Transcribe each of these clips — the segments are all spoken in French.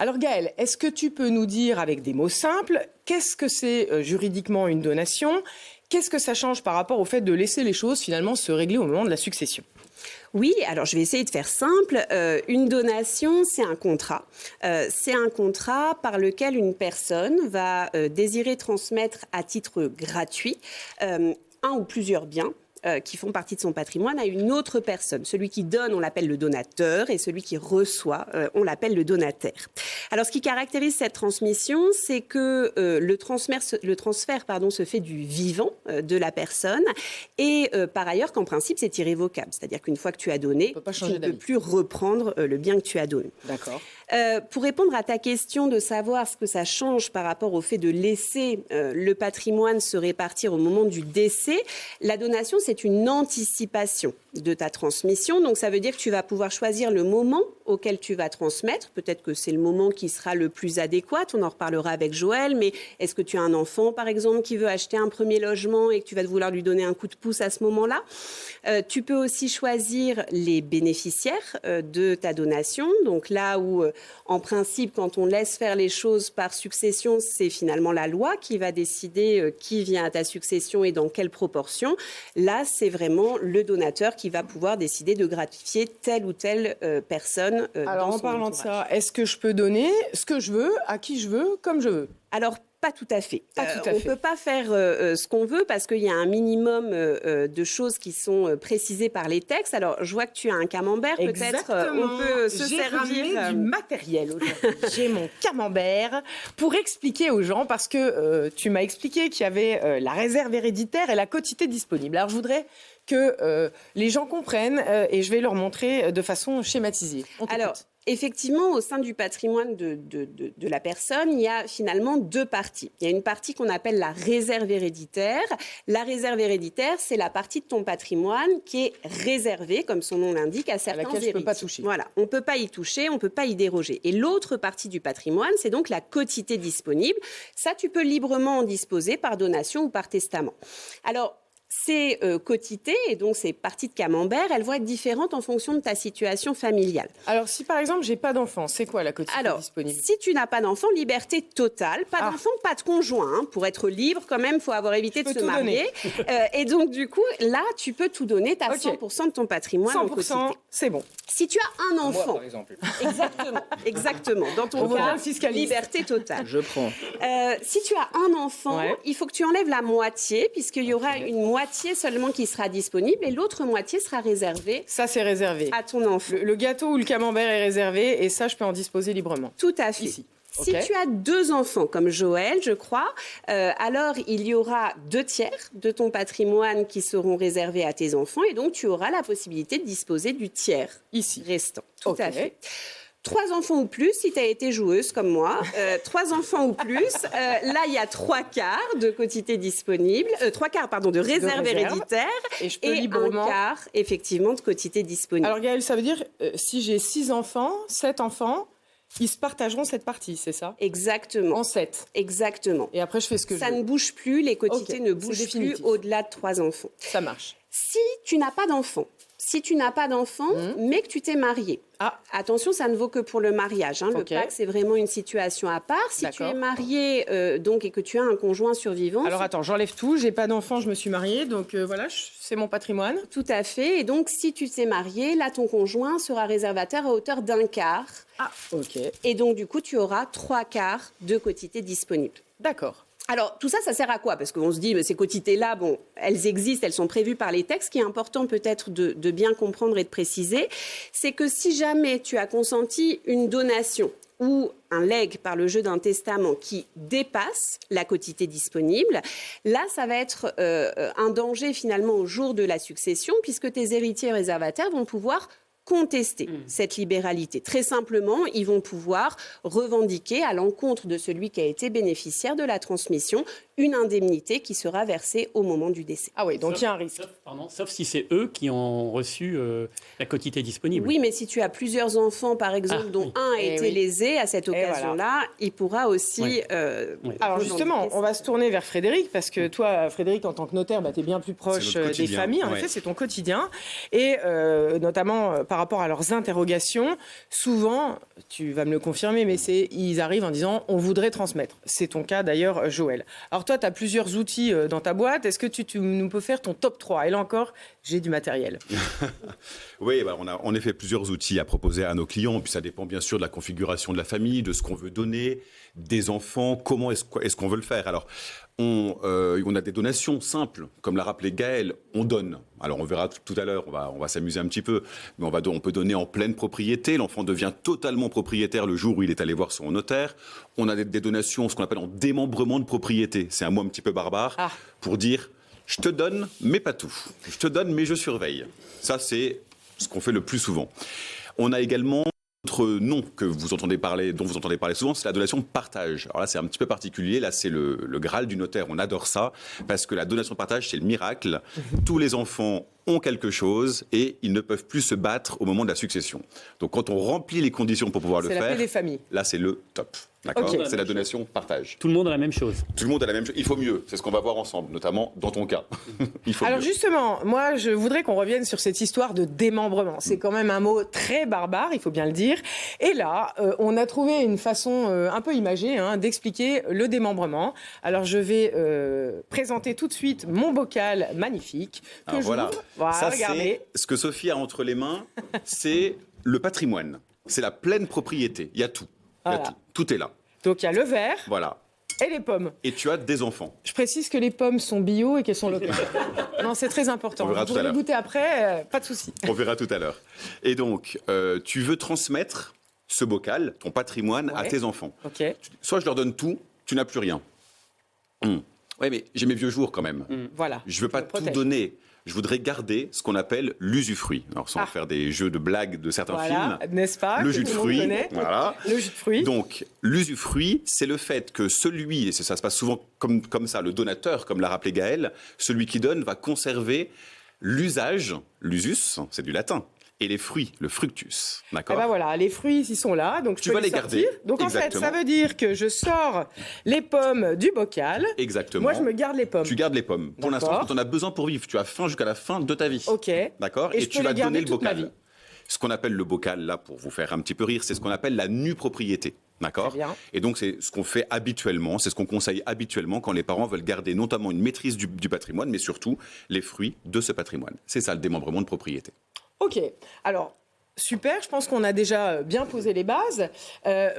Alors Gaëlle, est-ce que tu peux nous dire avec des mots simples, qu'est-ce que c'est juridiquement une donation ? Qu'est-ce que ça change par rapport au fait de laisser les choses finalement se régler au moment de la succession ? Oui, alors je vais essayer de faire simple. Une donation, c'est un contrat. C'est un contrat par lequel une personne va désirer transmettre à titre gratuit un ou plusieurs biens qui font partie de son patrimoine à une autre personne. Celui qui donne, on l'appelle le donateur, et celui qui reçoit, on l'appelle le donataire. Alors, ce qui caractérise cette transmission, c'est que le transfert se fait du vivant de la personne, et par ailleurs qu'en principe, c'est irrévocable. C'est-à-dire qu'une fois que tu as donné, tu ne peux plus reprendre le bien que tu as donné. D'accord. Pour répondre à ta question de savoir ce que ça change par rapport au fait de laisser le patrimoine se répartir au moment du décès, la donation, c'est une anticipation de ta transmission. Donc, ça veut dire que tu vas pouvoir choisir le moment auquel tu vas transmettre. Peut-être que c'est le moment qui sera le plus adéquat. On en reparlera avec Joël. Mais est-ce que tu as un enfant, par exemple, qui veut acheter un premier logement et que tu vas vouloir lui donner un coup de pouce à ce moment-là ? Tu peux aussi choisir les bénéficiaires de ta donation. Donc là où, en principe, quand on laisse faire les choses par succession, c'est finalement la loi qui va décider qui vient à ta succession et dans quelle proportion. Là, c'est vraiment le donateur qui va pouvoir décider de gratifier telle ou telle personne. Alors, en parlant de ça, est-ce que je peux donner ce que je veux, à qui je veux, comme je veux ? Alors, pas tout à fait. On ne peut pas faire ce qu'on veut parce qu'il y a un minimum de choses qui sont précisées par les textes. Alors, je vois que tu as un camembert. Peut-être on peut se servir. J'ai ramené du matériel aujourd'hui. J'ai mon camembert pour expliquer aux gens, parce que tu m'as expliqué qu'il y avait la réserve héréditaire et la quotité disponible. Alors, je voudrais que les gens comprennent et je vais leur montrer de façon schématisée. Alors, effectivement, au sein du patrimoine de la personne, il y a finalement deux parties. Il y a une partie qu'on appelle la réserve héréditaire. La réserve héréditaire, c'est la partie de ton patrimoine qui est réservée, comme son nom l'indique, à certains héritiers. Je ne peux pas toucher. Voilà, on ne peut pas y toucher, on ne peut pas y déroger. Et l'autre partie du patrimoine, c'est donc la quotité disponible. Ça, tu peux librement en disposer par donation ou par testament. Alors, ces quotités, et donc ces parties de camembert, elles vont être différentes en fonction de ta situation familiale. Alors, si par exemple, j'ai pas d'enfant, c'est quoi la quotité disponible ? Si tu n'as pas d'enfant, liberté totale. Pas d'enfant, pas de conjoint. Hein. Pour être libre, quand même, il faut avoir évité de se marier. Et donc, du coup, là, tu peux tout donner. Tu as 100% de ton patrimoine en quotité. 100%, c'est bon. Si tu as un enfant... Moi, par exemple. Exactement. Dans ton cas, liberté totale. Je prends. Si tu as un enfant, il faut que tu enlèves la moitié, puisqu'il y aura une moitié seulement qui sera disponible et l'autre moitié sera réservée. Ça, c'est réservé à ton enfant. Le gâteau ou le camembert est réservé et ça, je peux en disposer librement. Tout à fait. Ici. Si tu as 2 enfants, comme Joël, je crois, alors il y aura 2/3 de ton patrimoine qui seront réservés à tes enfants et donc tu auras la possibilité de disposer du tiers ici restant. Tout à fait. 3 enfants ou plus, si tu as été joueuse comme moi. 3 enfants ou plus, là, il y a 3/4 de quotité disponible, 3/4, pardon, de réserve héréditaire et je peux librement... 1/4, effectivement, de quotité disponible. Alors, Gaëlle, ça veut dire, si j'ai 6 enfants, 7 enfants, ils se partageront cette partie, c'est ça ? Exactement. En 7. Exactement. Et après, je fais ce que je veux. Ça ne bouge plus, les quotités ne bougent plus au-delà de 3 enfants. Ça marche. Si tu n'as pas d'enfant, mais que tu t'es marié, attention, ça ne vaut que pour le mariage. Hein. Le pacte, c'est vraiment une situation à part. Si tu es marié donc, et que tu as un conjoint survivant... Alors attends, j'enlève tout, j'ai pas d'enfant, je me suis mariée, donc voilà, c'est mon patrimoine. Tout à fait. Et donc, si tu t'es marié, là, ton conjoint sera réservataire à hauteur d'1/4. Ah, ok. Et donc, du coup, tu auras 3/4 de quotité disponible. D'accord. Alors, tout ça, ça sert à quoi ? Parce qu'on se dit, mais ces quotités-là, bon, elles existent, elles sont prévues par les textes. Ce qui est important peut-être de bien comprendre et de préciser, c'est que si jamais tu as consenti une donation ou un legs par le jeu d'un testament qui dépasse la quotité disponible, là, ça va être un danger finalement au jour de la succession, puisque tes héritiers réservataires vont pouvoir contester cette libéralité. Très simplement, ils vont pouvoir revendiquer à l'encontre de celui qui a été bénéficiaire de la transmission une indemnité qui sera versée au moment du décès. Ah oui, donc il y a un risque. Sauf si c'est eux qui ont reçu la quotité disponible. Oui, mais si tu as plusieurs enfants, par exemple, dont un a été lésé à cette occasion-là, il pourra aussi... Alors justement, on va se tourner vers Frédéric, parce que toi, Frédéric, en tant que notaire, tu es bien plus proche des familles. En effet, c'est ton quotidien. Et notamment par rapport à leurs interrogations, souvent, tu vas me le confirmer, mais ils arrivent en disant « on voudrait transmettre ». C'est ton cas d'ailleurs, Joël. Alors toi, tu as plusieurs outils dans ta boîte. Est-ce que tu nous peux faire ton top 3 ? Et là encore, j'ai du matériel. Oui, on a en effet plusieurs outils à proposer à nos clients. Puis ça dépend bien sûr de la configuration de la famille, de ce qu'on veut donner, des enfants, comment est-ce qu'on veut le faire. Alors, on a des donations simples, comme l'a rappelé Gaël, on donne. Alors on verra tout à l'heure, on va s'amuser un petit peu, mais on peut donner en pleine propriété. L'enfant devient totalement propriétaire le jour où il est allé voir son notaire. On a des donations, ce qu'on appelle en démembrement de propriété. C'est un mot un petit peu barbare pour dire je te donne, mais pas tout. Je te donne, mais je surveille. Ça, c'est ce qu'on fait le plus souvent. On a également autre nom dont vous entendez parler souvent, c'est la donation de partage. Alors là, c'est un petit peu particulier. Là, c'est le Graal du notaire. On adore ça parce que la donation de partage, c'est le miracle. Tous les enfants ont quelque chose et ils ne peuvent plus se battre au moment de la succession. Donc, quand on remplit les conditions pour pouvoir le faire, c'est la paix des familles. Là, c'est le top. D'accord ? Okay. C'est la donation partage. Tout le monde a la même chose. Tout le monde a la même chose. Il faut mieux. C'est ce qu'on va voir ensemble, notamment dans ton cas. Il faut Alors mieux. justement, moi, je voudrais qu'on revienne sur cette histoire de démembrement. C'est quand même un mot très barbare, il faut bien le dire. Et là, on a trouvé une façon un peu imagée d'expliquer le démembrement. Alors je vais présenter tout de suite mon bocal magnifique que j'ouvre. Voilà, ça, regardez. ce que Sophie a entre les mains, c'est le patrimoine. C'est la pleine propriété. Il y a tout. Voilà. Tout est là. Donc il y a le verre Voilà. et les pommes. Et tu as des enfants. Je précise que les pommes sont bio et qu'elles sont locales. Non, c'est très important. On verra Vous tout à pourrez l'heure. goûter après, pas de souci. On verra tout à l'heure. Et donc, tu veux transmettre ce bocal, ton patrimoine, à tes enfants. Ok. Soit je leur donne tout, tu n'as plus rien. Oui, mais j'ai mes vieux jours quand même. Voilà. Je ne veux pas tout donner. Je voudrais garder ce qu'on appelle l'usufruit. Alors, sans faire des jeux de blagues de certains films. N'est-ce pas ? Le jus de fruits. Voilà. Le jus de fruits. Donc, l'usufruit, c'est le fait que celui, et ça se passe souvent comme ça, le donateur, comme l'a rappelé Gaël, celui qui donne va conserver l'usage, l'usus, c'est du latin, et les fruits, le fructus. D'accord ? Eh ben voilà, les fruits, ils sont là, donc tu vas les garder. Donc Exactement. en fait, ça veut dire que je sors les pommes du bocal. Exactement. Moi, je me garde les pommes. Tu gardes les pommes. Pour l'instant, quand on a besoin pour vivre, tu as faim jusqu'à la fin de ta vie. Ok. D'accord ? Et Et je tu peux vas les garder donner le toute ma vie. bocal. Ce qu'on appelle le bocal, là, pour vous faire un petit peu rire, c'est ce qu'on appelle la nue propriété. D'accord ? Très bien. Et donc, c'est ce qu'on fait habituellement, c'est ce qu'on conseille habituellement quand les parents veulent garder notamment une maîtrise du patrimoine, mais surtout les fruits de ce patrimoine. C'est ça, le démembrement de propriété. Ok. Alors, super, je pense qu'on a déjà bien posé les bases.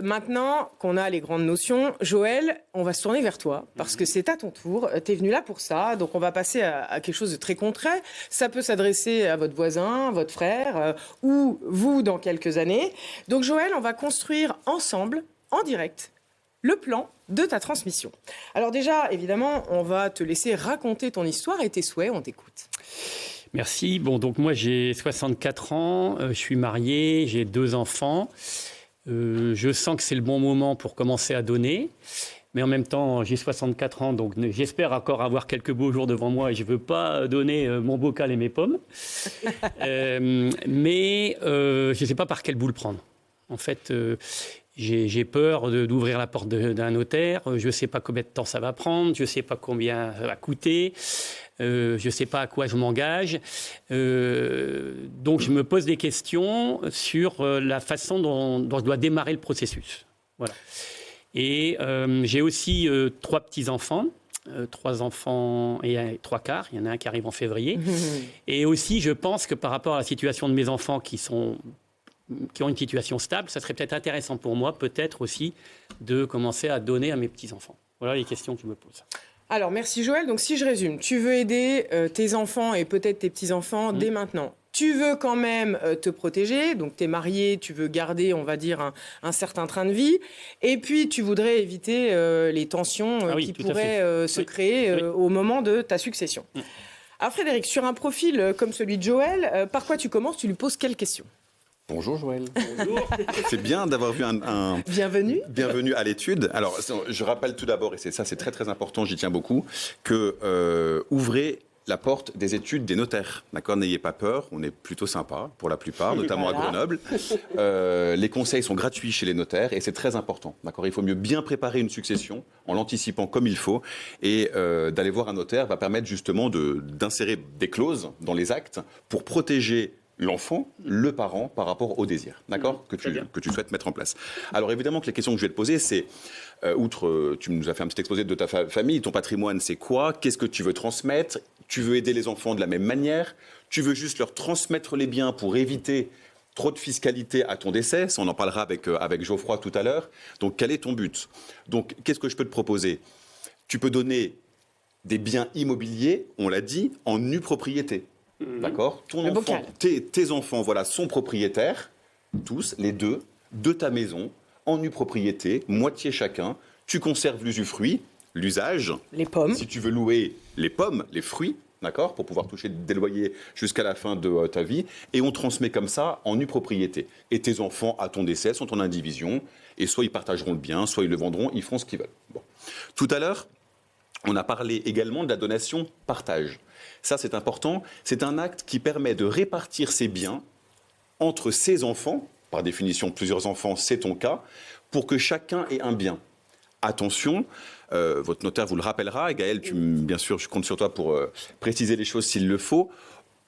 Maintenant qu'on a les grandes notions, Joël, on va se tourner vers toi, parce que c'est à ton tour. Tu es venu là pour ça, donc on va passer à quelque chose de très concret. Ça peut s'adresser à votre voisin, votre frère, ou vous dans quelques années. Donc Joël, on va construire ensemble, en direct, le plan de ta transmission. Alors déjà, évidemment, on va te laisser raconter ton histoire et tes souhaits, on t'écoute. Merci. Bon, donc moi j'ai 64 ans, je suis marié, j'ai 2 enfants. Je sens que c'est le bon moment pour commencer à donner. Mais en même temps, j'ai 64 ans, donc j'espère encore avoir quelques beaux jours devant moi et je ne veux pas donner mon bocal et mes pommes. Mais je ne sais pas par quel bout le prendre. En fait, j'ai peur d'ouvrir la porte d'un notaire. Je ne sais pas combien de temps ça va prendre. Je ne sais pas combien ça va coûter. Je ne sais pas à quoi je m'engage. Donc, je me pose des questions sur la façon dont je dois démarrer le processus. Voilà. Et j'ai aussi 3 petits-enfants. 3 enfants et 3 quarts. Il y en a un qui arrive en février. Et aussi, je pense que par rapport à la situation de mes enfants qui ont une situation stable, ça serait peut-être intéressant pour moi, peut-être aussi, de commencer à donner à mes petits-enfants. Voilà les questions que je me pose. Alors, merci Joël. Donc, si je résume, tu veux aider tes enfants et peut-être tes petits-enfants dès maintenant. Tu veux quand même te protéger, donc tu es marié, tu veux garder, on va dire, un certain train de vie. Et puis, tu voudrais éviter les tensions qui pourraient se créer au moment de ta succession. Alors, Frédéric, sur un profil comme celui de Joël, par quoi tu commences ? Tu lui poses quelles questions ? Bonjour Joël. Bonjour. C'est bien d'avoir vu un... Bienvenue. Bienvenue à l'étude. Alors, je rappelle tout d'abord, et c'est très très important, j'y tiens beaucoup, que ouvrez la porte des études des notaires. D'accord ? N'ayez pas peur, on est plutôt sympa pour la plupart, notamment à Grenoble. Les conseils sont gratuits chez les notaires et c'est très important. D'accord ? Il faut mieux bien préparer une succession en l'anticipant comme il faut et d'aller voir un notaire va permettre justement d'insérer des clauses dans les actes pour protéger l'enfant, le parent, par rapport au désir, d'accord, que tu souhaites mettre en place. Alors évidemment que les questions que je vais te poser, c'est, tu nous as fait un petit exposé de ta famille, ton patrimoine, c'est quoi? Qu'est-ce que tu veux transmettre? Tu veux aider les enfants de la même manière? Tu veux juste leur transmettre les biens pour éviter trop de fiscalité à ton décès? On en parlera avec Geoffroy tout à l'heure. Donc quel est ton but? Donc qu'est-ce que je peux te proposer? Tu peux donner des biens immobiliers, on l'a dit, en nue propriété. D'accord? Ton enfant, tes enfants, voilà, sont propriétaires, tous, les deux, de ta maison, en nue propriété, moitié chacun. Tu conserves l'usufruit, l'usage. Les pommes. Si tu veux louer les pommes, les fruits, d'accord, pour pouvoir toucher des loyers jusqu'à la fin de ta vie. Et on transmet comme ça en nue propriété. Et tes enfants, à ton décès, sont en indivision. Et soit ils partageront le bien, soit ils le vendront, ils feront ce qu'ils veulent. Bon. Tout à l'heure, on a parlé également de la donation-partage. Ça, c'est important. C'est un acte qui permet de répartir ses biens entre ses enfants. Par définition, plusieurs enfants, c'est ton cas, pour que chacun ait un bien. Attention, votre notaire vous le rappellera. Et Gaëlle, bien sûr, je compte sur toi pour préciser les choses s'il le faut.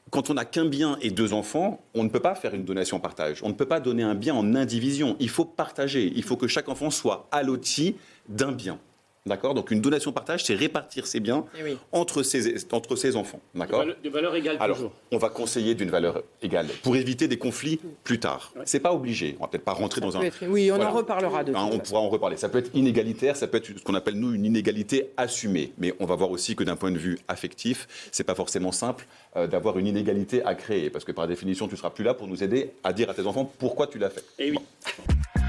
Quand on n'a qu'un bien et 2 enfants, on ne peut pas faire une donation-partage. On ne peut pas donner un bien en indivision. Il faut partager. Il faut que chaque enfant soit alloti d'un bien. D'accord? Donc une donation-partage, c'est répartir ses biens entre ses enfants. D'accord? De valeur égale. Alors, toujours. on va conseiller d'une valeur égale pour éviter des conflits plus tard. Ouais. C'est pas obligé. On va peut-être pas rentrer dans un. Oui, on en reparlera de ça. On pourra en reparler. Ça peut être inégalitaire, ça peut être ce qu'on appelle nous une inégalité assumée. Mais on va voir aussi que d'un point de vue affectif, c'est pas forcément simple d'avoir une inégalité à créer, parce que par définition, tu seras plus là pour nous aider à dire à tes enfants pourquoi tu l'as fait. Et oui. Bon.